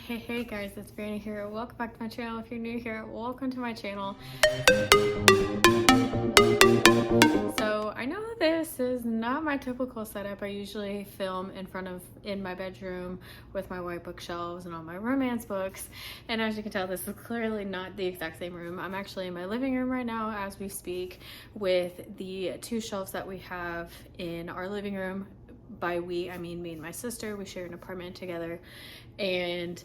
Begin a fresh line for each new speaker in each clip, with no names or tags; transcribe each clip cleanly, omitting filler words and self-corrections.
Hey guys, it's Breen here. Welcome back to my channel. If you're new here, welcome to my channel. So I know this is not my typical setup. I usually film in my bedroom with my white bookshelves and all my romance books. And as you can tell, this is clearly not the exact same room. I'm actually in my living room right now as we speak with the two shelves that we have in our living room. By we, I mean me and my sister. We share an apartment together, and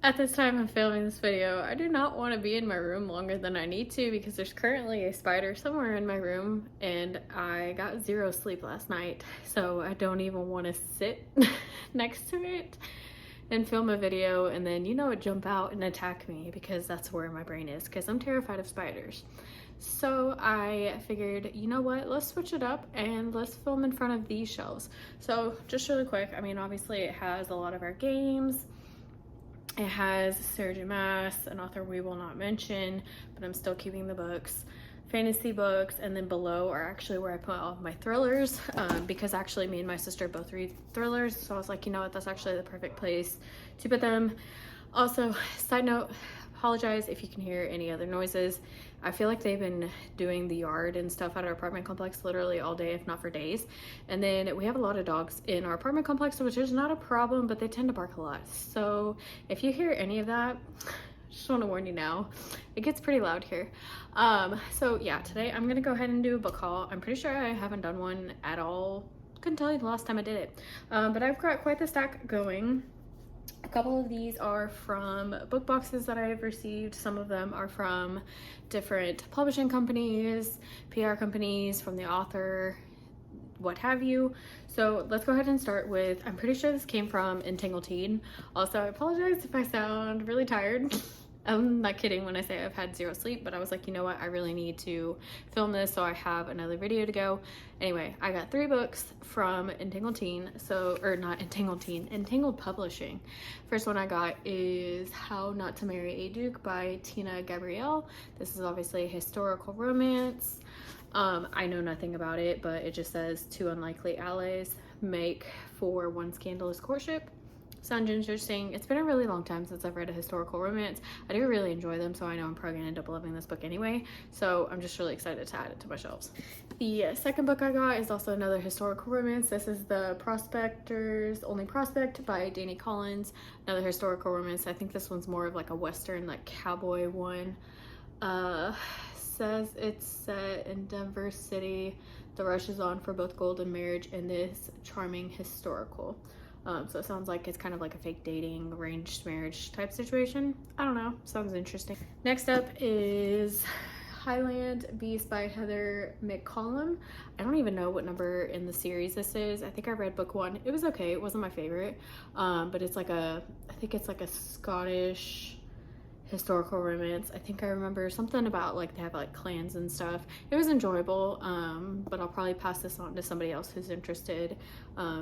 at this time of filming this video, I do not want to be in my room longer than I need to because there's currently a spider somewhere in my room, and I got zero sleep last night, so I don't even want to sit next to it and film a video and then, it jump out and attack me, because that's where my brain is, because I'm terrified of spiders. So I figured, you know what, let's switch it up and let's film in front of these shelves. So just really quick, I mean, obviously it has a lot of our games. It has Sarah J. Maas, an author we will not mention, but I'm still keeping the books. Fantasy books, and then below are actually where I put all of my thrillers, because actually me and my sister both read thrillers, so I was like, you know what, that's actually the perfect place to put them. Also, side note, apologize if you can hear any other noises. I feel like they've been doing the yard and stuff at our apartment complex literally all day, if not for days. And then we have a lot of dogs in our apartment complex, which is not a problem, but they tend to bark a lot. So if you hear any of that, just want to warn you now, it gets pretty loud here. So yeah, today I'm gonna go ahead and do a book haul. I'm pretty sure I haven't done one at all. Couldn't tell you the last time I did it, but I've got quite the stack going. A couple of these are from book boxes that I have received. Some of them are from different publishing companies, PR companies, from the author, what have you. So let's go ahead and start with, I'm pretty sure this came from Entangled Teen. Also, I apologize if I sound really tired. I'm not kidding when I say I've had zero sleep, but I was like, you know what, I really need to film this so I have another video to go. Anyway, I got 3 books from Entangled Teen, or not Entangled Teen, Entangled Publishing. First one I got is How Not to Marry a Duke by Tina Gabrielle. This is obviously a historical romance. I know nothing about it, but it just says 2 unlikely allies make for one scandalous courtship. Sounds interesting. It's been a really long time since I've read a historical romance. I do really enjoy them, so I know I'm probably gonna end up loving this book anyway. So I'm just really excited to add it to my shelves. The second book I got is also another historical romance. This is The Prospector's Only Prospect by Danny Collins. Another historical romance. I think this one's more of like a western, like cowboy one. Says it's set in Denver City. The rush is on for both gold and marriage in this charming historical. So it sounds like it's kind of like a fake dating, arranged marriage type situation. I don't know, sounds interesting. Next up is Highland Beast by Heather McCollum. I don't even know what number in the series this is. I think I read book 1. It was okay, it wasn't my favorite. But it's like I think it's like a Scottish historical romance. I think I remember something about like they have like clans and stuff. It was enjoyable, but I'll probably pass this on to somebody else who's interested,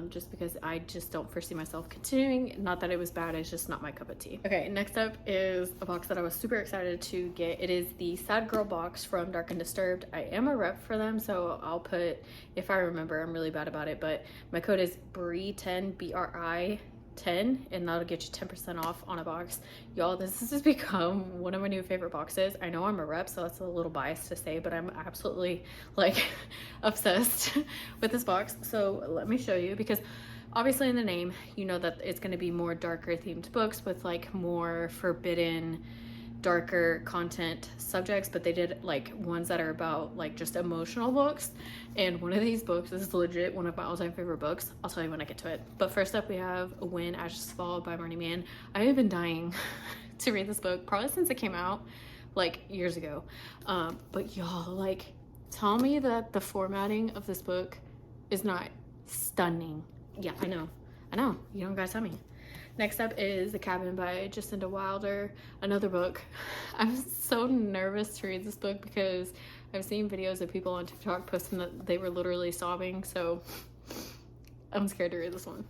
just because I just don't foresee myself continuing. Not that it was bad, it's just not my cup of tea. Okay, next up is a box that I was super excited to get. It is the Sad Girl box from Dark and Disturbed. I am a rep for them, so I'll put, if I remember, I'm really bad about it, but my code is BRI10, BRI 10, and that'll get you 10% off on a box. Y'all, this has become one of my new favorite boxes. I know I'm a rep, so that's a little biased to say, but I'm absolutely like obsessed with this box. So let me show you, because obviously in the name you know that it's going to be more darker themed books with like more forbidden, darker content subjects, but they did like ones that are about like just emotional books, and one of these books is legit one of my all-time favorite books. I'll tell you when I get to it. But first up we have When Ashes Fall by Marnie Mann. I have been dying to read this book probably since it came out like years ago, but y'all, like, tell me that the formatting of this book is not stunning. Yeah, I know, you don't gotta tell me. Next up is The Cabin by Jacinda Wilder, another book. I'm so nervous to read this book because I've seen videos of people on TikTok posting that they were literally sobbing, so I'm scared to read this one.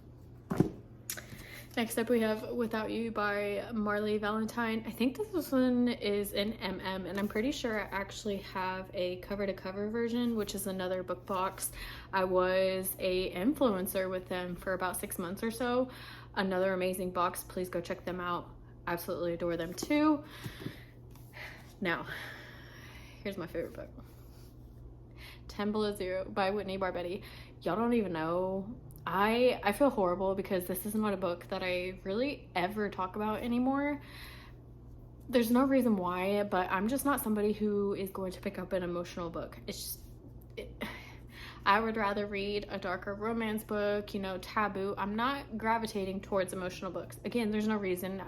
Next up we have Without You by Marley Valentine. I think this one is in MM, and I'm pretty sure I actually have a cover-to-cover version, which is another book box. I was a influencer with them for about 6 months or so. Another amazing box. Please go check them out. Absolutely adore them too. Now, here's my favorite book. 10 Below Zero by Whitney Barbetti. Y'all don't even know. I feel horrible because this isn't a book that I really ever talk about anymore. There's no reason why, but I'm just not somebody who is going to pick up an emotional book. It's just, I would rather read a darker romance book, you know, taboo. I'm not gravitating towards emotional books. Again, there's no reason.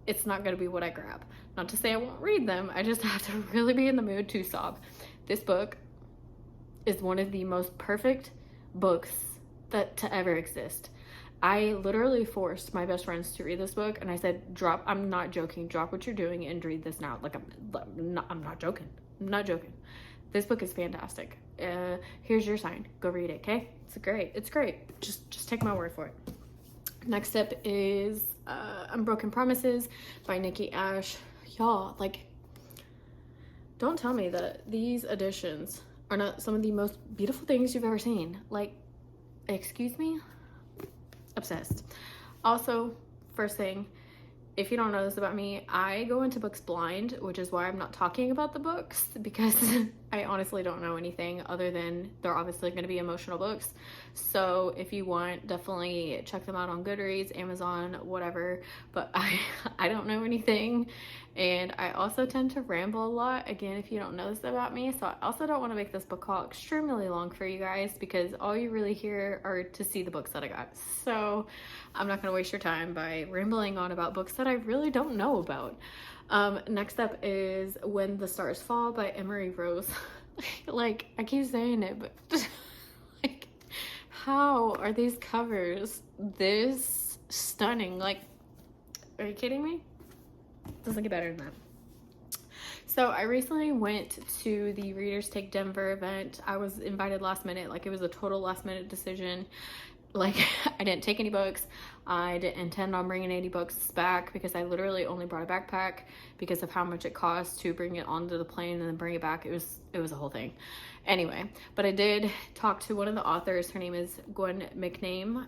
It's not going to be what I grab. Not to say I won't read them. I just have to really be in the mood to sob. This book is one of the most perfect books to ever exist. I literally forced my best friends to read this book, and I said, I'm not joking, drop what you're doing and read this now. Like, I'm not joking. I'm not joking. This book is fantastic. Here's your sign. Go read it, okay? It's great. Just take my word for it. Next up is Unbroken Promises by Nikki Ash. Y'all, like, don't tell me that these editions are not some of the most beautiful things you've ever seen. Like, excuse me? Obsessed. Also, first thing, if you don't know this about me, I go into books blind, which is why I'm not talking about the books, because I honestly don't know anything other than they're obviously going to be emotional books. So if you want, definitely check them out on Goodreads, Amazon, whatever. But I don't know anything, and I also tend to ramble a lot, again, if you don't know this about me. So I also don't want to make this book haul extremely long for you guys, because all you really hear are to see the books that I got. So I'm not going to waste your time by rambling on about books that I really don't know about. Next up is When the Stars Fall by Emery Rose. Like, I keep saying it, but like, how are these covers this stunning? Like, are you kidding me? Doesn't get better than that. So I recently went to the Readers Take Denver event. I was invited last minute. Like, it was a total last minute decision. Like, I didn't take any books. I didn't intend on bringing any books back, because I literally only brought a backpack because of how much it cost to bring it onto the plane and then bring it back. It was a whole thing. Anyway, but I did talk to one of the authors. Her name is Gwen McName.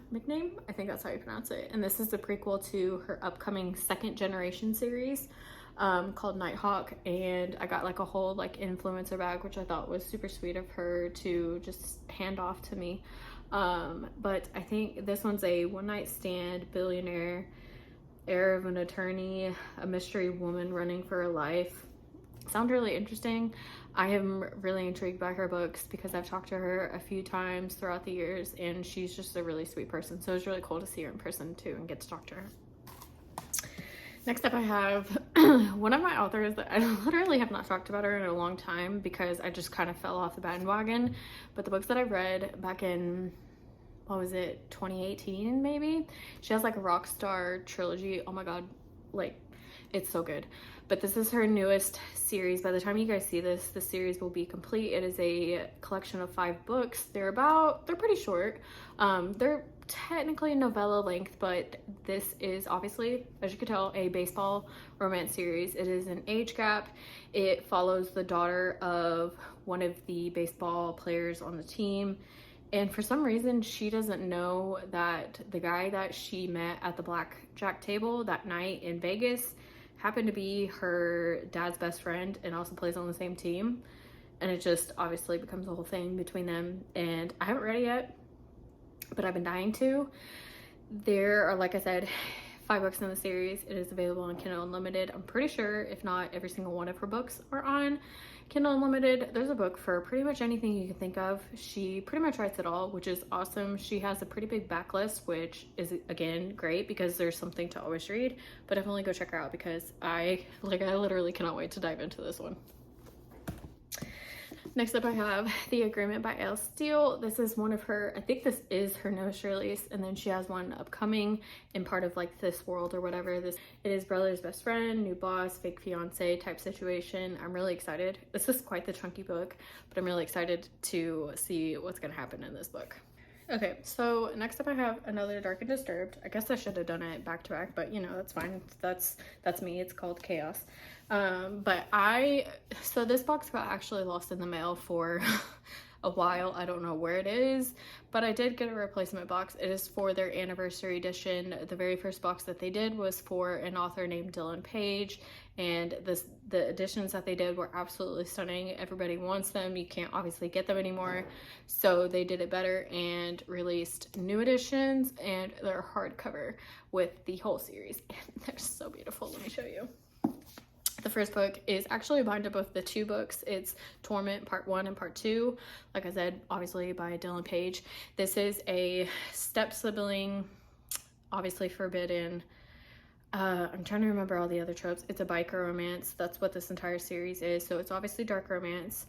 I think that's how you pronounce it. And this is the prequel to her upcoming second generation series called Nighthawk. And I got like a whole like influencer bag, which I thought was super sweet of her to just hand off to me. But I think this one's a one-night stand billionaire, heir of an attorney, a mystery woman running for her life. Sounds really interesting. I am really intrigued by her books because I've talked to her a few times throughout the years, and she's just a really sweet person. So it's really cool to see her in person too and get to talk to her. Next up, I have one of my authors that I literally have not talked about her in a long time because I just kind of fell off the bandwagon. But the books that I read back in, what was it, 2018 maybe? She has like a rock star trilogy. Oh my god, like, it's so good. But this is her newest series. By the time you guys see this, the series will be complete. It is a collection of 5 books. They're pretty short. They're technically novella length, but this is obviously, as you can tell, a baseball romance series. It is an age gap. It follows the daughter of one of the baseball players on the team. And for some reason, she doesn't know that the guy that she met at the blackjack table that night in Vegas happened to be her dad's best friend and also plays on the same team. And it just obviously becomes a whole thing between them. And I haven't read it yet, but I've been dying to. There are, like I said, 5 books in the series. It is available on Kindle Unlimited. I'm pretty sure, if not every single one of her books are on Kindle Unlimited. There's a book for pretty much anything you can think of. She pretty much writes it all, which is awesome. She has a pretty big backlist, which is, again, great because there's something to always read. But definitely go check her out because I literally cannot wait to dive into this one. Next up, I have The Agreement by Elle Steele. This is one of her, I think this is her newest release, and then she has one upcoming in part of like this world or whatever. It is brother's best friend, new boss, fake fiance type situation. I'm really excited. This is quite the chunky book, but I'm really excited to see what's gonna happen in this book. Okay, so next up I have another Dark and Disturbed. I guess I should have done it back to back, but you know, that's fine. That's me. It's called Chaos. So this box got actually lost in the mail for a while. I don't know where it is, but I did get a replacement box. It is for their anniversary edition. The very first box that they did was for an author named Dylan Page, and the editions that they did were absolutely stunning. Everybody wants them. You can't obviously get them anymore, so they did it better and released new editions, and they're hardcover with the whole series, and they're so beautiful. Let me show you. The first book is actually a bind up of the two books. It's Torment Part 1 and Part 2. Like I said, obviously by Dylan Page. This is a step sibling, obviously forbidden. I'm trying to remember all the other tropes. It's a biker romance. That's what this entire series is. So it's obviously dark romance.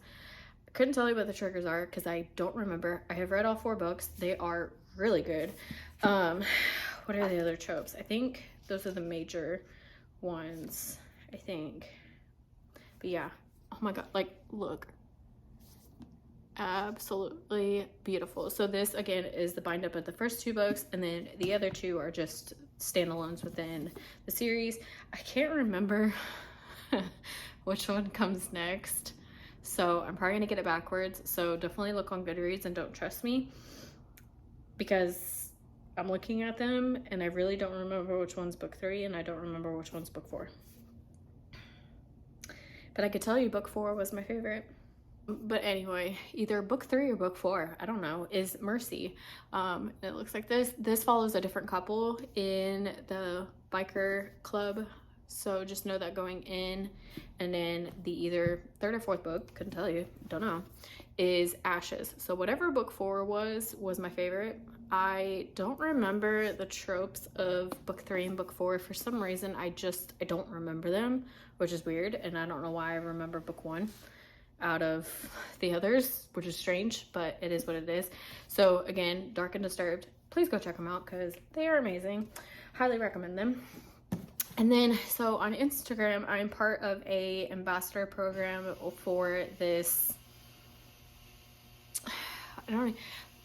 I couldn't tell you what the triggers are because I don't remember. I have read all 4 books. They are really good. What are the other tropes? I think those are the major ones. I think, but yeah, oh my god, like, look, absolutely beautiful. So this again is the bind up of the first 2 books, and then the other 2 are just standalones within the series. I can't remember which one comes next, so I'm probably gonna get it backwards. So definitely look on Goodreads and don't trust me, because I'm looking at them and I really don't remember which one's book 3 and I don't remember which one's book 4. But I could tell you book 4 was my favorite. But anyway, either book 3 or book 4, I don't know, is Mercy. It looks like this. This follows a different couple in the biker club. So just know that going in. And then the either 3rd or 4th book, couldn't tell you, don't know, is Ashes. So whatever book 4 was my favorite. I don't remember the tropes of book 3 and book 4. For some reason, I don't remember them, which is weird. And I don't know why I remember book 1 out of the others, which is strange, but it is what it is. So again, Dark and Disturbed, please go check them out because they are amazing. Highly recommend them. And then, so on Instagram, I'm part of a ambassador program for this,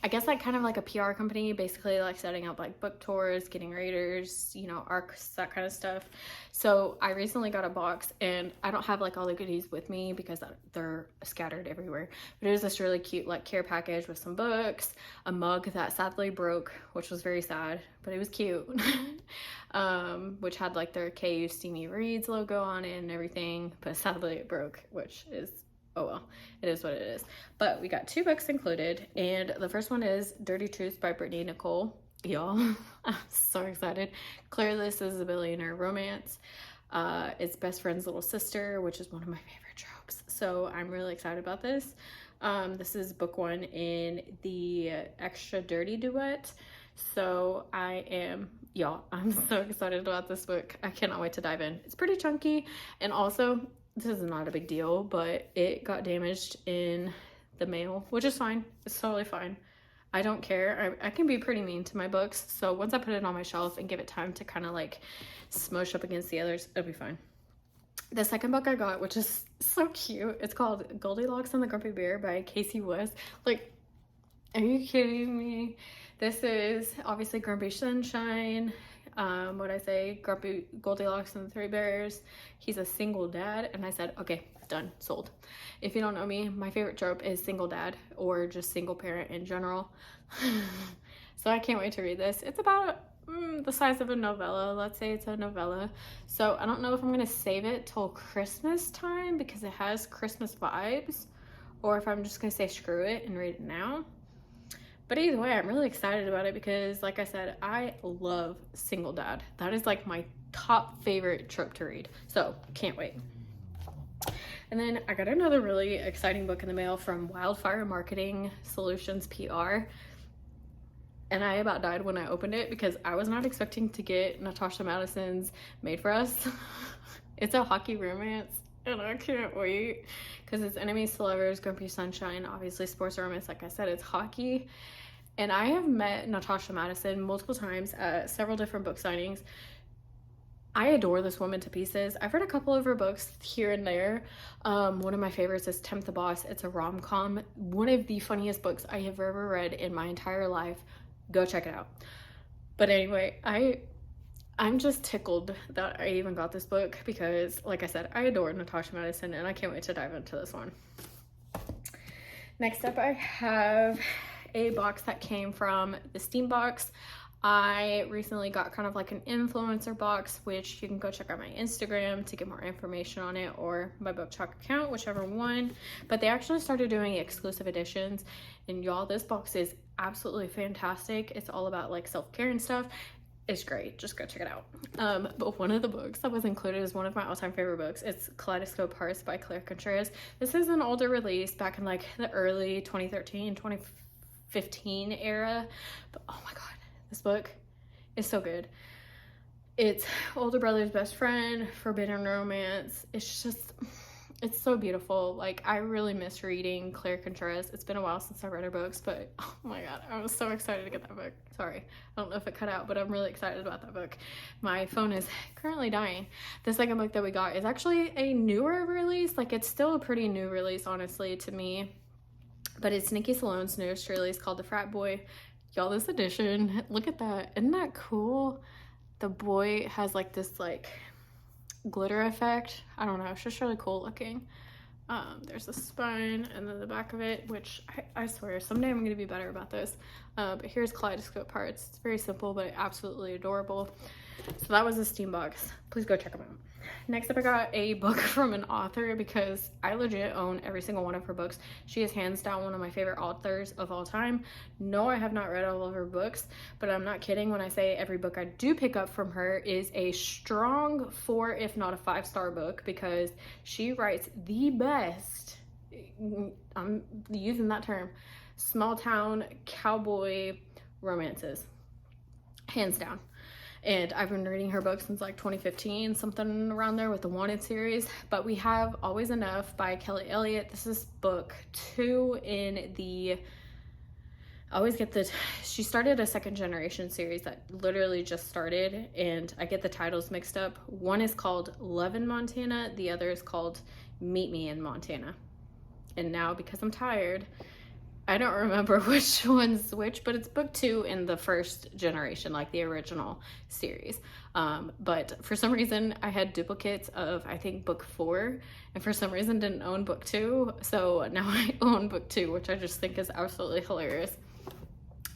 I guess like kind of like a PR company, basically like setting up like book tours, getting readers, you know, ARCs, that kind of stuff. So I recently got a box, and I don't have like all the goodies with me because they're scattered everywhere. But it was this really cute like care package with some books, a mug that sadly broke, which was very sad, but it was cute. Which had like their KU Steamy Reads logo on it and everything, but sadly it broke, which is, oh well, it is what it is. But we got 2 books included, and the first one is Dirty Truths by Brittany Nicole. Y'all, I'm so excited. Clearless is a billionaire romance. It's best friend's little sister, which is one of my favorite tropes. So I'm really excited about this. This is book 1 in the Extra Dirty duet. So I'm so excited about this book. I cannot wait to dive in. It's pretty chunky, and also, this is not a big deal, but it got damaged in the mail, which is fine. It's totally fine. I don't care. I can be pretty mean to my books. So once I put it on my shelf and give it time to kind of like smush up against the others, it'll be fine. The second book I got, which is so cute, it's called Goldilocks and the Grumpy Bear by Casey West. Like, are you kidding me? This is obviously Grumpy Sunshine. Goldilocks and the Three Bears. He's a single dad, and I said, okay, done, sold. If you don't know me, my favorite trope is single dad or just single parent in general. So I can't wait to read this. It's about the size of a novella. Let's say it's a novella. So I don't know if I'm gonna save it till Christmas time because it has Christmas vibes, or if I'm just gonna say screw it and read it now. But either way, I'm really excited about it because, like I said, I love single dad. That is like my top favorite trope to read. So can't wait. And then I got another really exciting book in the mail from Wildfire Marketing Solutions PR. And I about died when I opened it because I was not expecting to get Natasha Madison's Made for Us. It's a hockey romance, and I can't wait because it's enemies to lovers, Grumpy Sunshine, obviously sports romance. Like I said, it's hockey. And I have met Natasha Madison multiple times at several different book signings. I adore this woman to pieces. I've read a couple of her books here and there. One of my favorites is Tempt the Boss. It's a rom-com. One of the funniest books I have ever read in my entire life. Go check it out. But anyway, I'm just tickled that I even got this book because, like I said, I adore Natasha Madison, and I can't wait to dive into this one. Next up, I have a box that came from the Steam box. I recently got kind of like an influencer box, which you can go check out my Instagram to get more information on it, or my BookTalk account, whichever one. But they actually started doing exclusive editions, and y'all, this box is absolutely fantastic. It's all about like self-care and stuff. It's great. Just go check it out. But one of the books that was included is one of my all-time favorite books. It's Kaleidoscope Parts by Claire Contreras. This is an older release back in like the early 2013, 2015 era. But oh my god, this book is so good. It's older brother's best friend, forbidden romance. It's so beautiful. Like, I really miss reading Claire Contreras. It's been a while since I read her books, but oh my god, I was so excited to get that book. Sorry, I don't know if it cut out, but I'm really excited about that book. My phone is currently dying. The second book that we got is actually a newer release. Like, it's still a pretty new release, honestly, to me. But it's Nikki Salone's newest release called The Frat Boy. Y'all, this edition, look at that. Isn't that cool? The boy has like this like glitter effect. I don't know, it's just really cool looking. There's the spine and then the back of it, which I swear someday I'm gonna be better about this. But here's Kaleidoscope Parts. It's very simple but absolutely adorable. So that was a Steam box. Please go check them out. Next up, I got a book from an author because I legit own every single one of her books. She is hands down one of my favorite authors of all time. No, I have not read all of her books, but I'm not kidding when I say every book I do pick up from her is a strong 4, if not a 5-star book, because she writes the best, I'm using that term, small town cowboy romances, hands down. And I've been reading her book since like 2015, something around there, with the Wanted series. But we have Always Enough by Kelly Elliott. This is book 2 in the, I always get the, she started a second generation series that literally just started, and I get the titles mixed up. One is called Love in Montana, the other is called Meet Me in Montana. And now, because I'm tired, I don't remember which one's which, but it's book 2 in the first generation, like the original series. But for some reason I had duplicates of, I think, book 4, and for some reason didn't own book 2. So now I own book 2, which I just think is absolutely hilarious.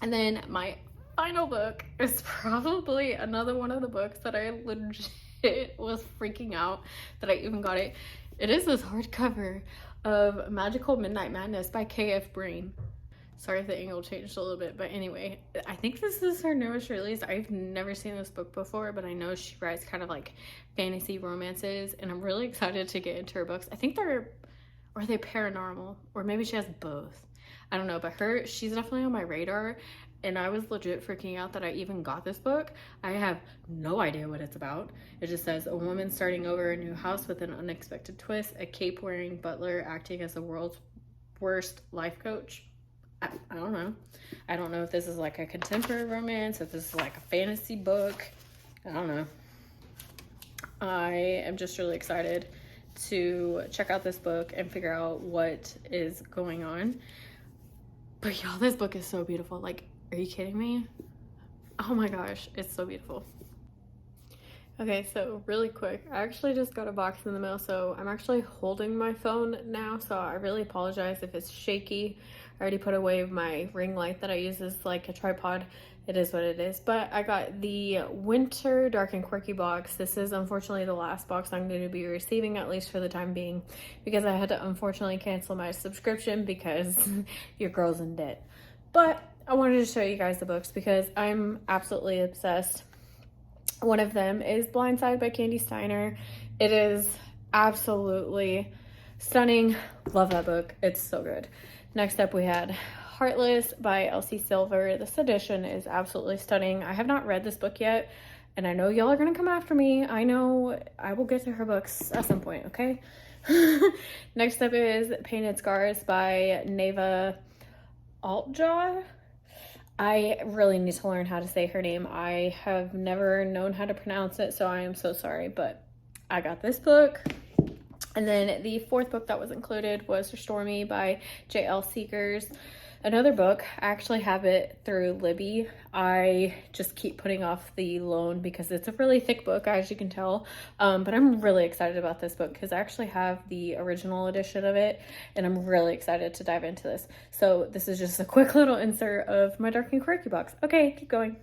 And then my final book is probably another one of the books that I legit was freaking out that I even got it. It is this hardcover of Magical Midnight Madness by K.F. Breen. Sorry if the angle changed a little bit, but anyway, I think this is her newest release. I've never seen this book before, but I know she writes kind of like fantasy romances, and I'm really excited to get into her books. I think are they paranormal, or maybe she has both. I don't know, but she's definitely on my radar, and I was legit freaking out that I even got this book. I have no idea what it's about. It just says, a woman starting over a new house with an unexpected twist, a cape-wearing butler acting as the world's worst life coach. I don't know. I don't know if this is like a contemporary romance, if this is like a fantasy book. I don't know. I am just really excited to check out this book and figure out what is going on. But y'all, this book is so beautiful. Like, are you kidding me? Oh my gosh, it's so beautiful. Okay, so really quick, I actually just got a box in the mail, so I'm actually holding my phone now, so I really apologize if it's shaky. I already put away my ring light that I use as like a tripod. It is what it is. But I got the Winter Dark and Quirky box. This is unfortunately the last box I'm going to be receiving, at least for the time being, because I had to unfortunately cancel my subscription because your girl's in debt. But I wanted to show you guys the books because I'm absolutely obsessed. One of them is Blindside by Candy Steiner. It is absolutely stunning. Love that book. It's so good. Next up, we had Heartless by Elsie Silver. This edition is absolutely stunning. I have not read this book yet, and I know y'all are gonna come after me. I know I will get to her books at some point, okay? Next up is Painted Scars by Neva Altjaw. I really need to learn how to say her name. I have never known how to pronounce it, so I am so sorry, but I got this book. And then the fourth book that was included was Restore Me by J.L. Seekers. Another book, I actually have it through Libby. I just keep putting off the loan because it's a really thick book, as you can tell. But I'm really excited about this book because I actually have the original edition of it, and I'm really excited to dive into this. So this is just a quick little insert of my Dark and Quirky box. Okay, keep going.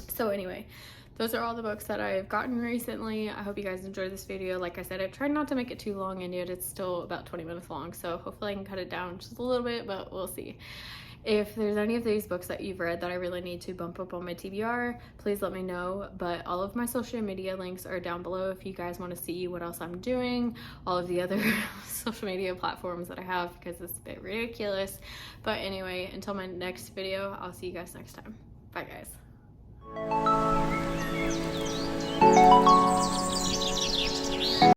So anyway, those are all the books that I've gotten recently. I hope you guys enjoyed this video. Like I said, I tried not to make it too long, and yet it's still about 20 minutes long. So hopefully I can cut it down just a little bit, but we'll see. If there's any of these books that you've read that I really need to bump up on my TBR, please let me know. But all of my social media links are down below if you guys want to see what else I'm doing, all of the other social media platforms that I have, because it's a bit ridiculous. But anyway, until my next video, I'll see you guys next time. Bye guys.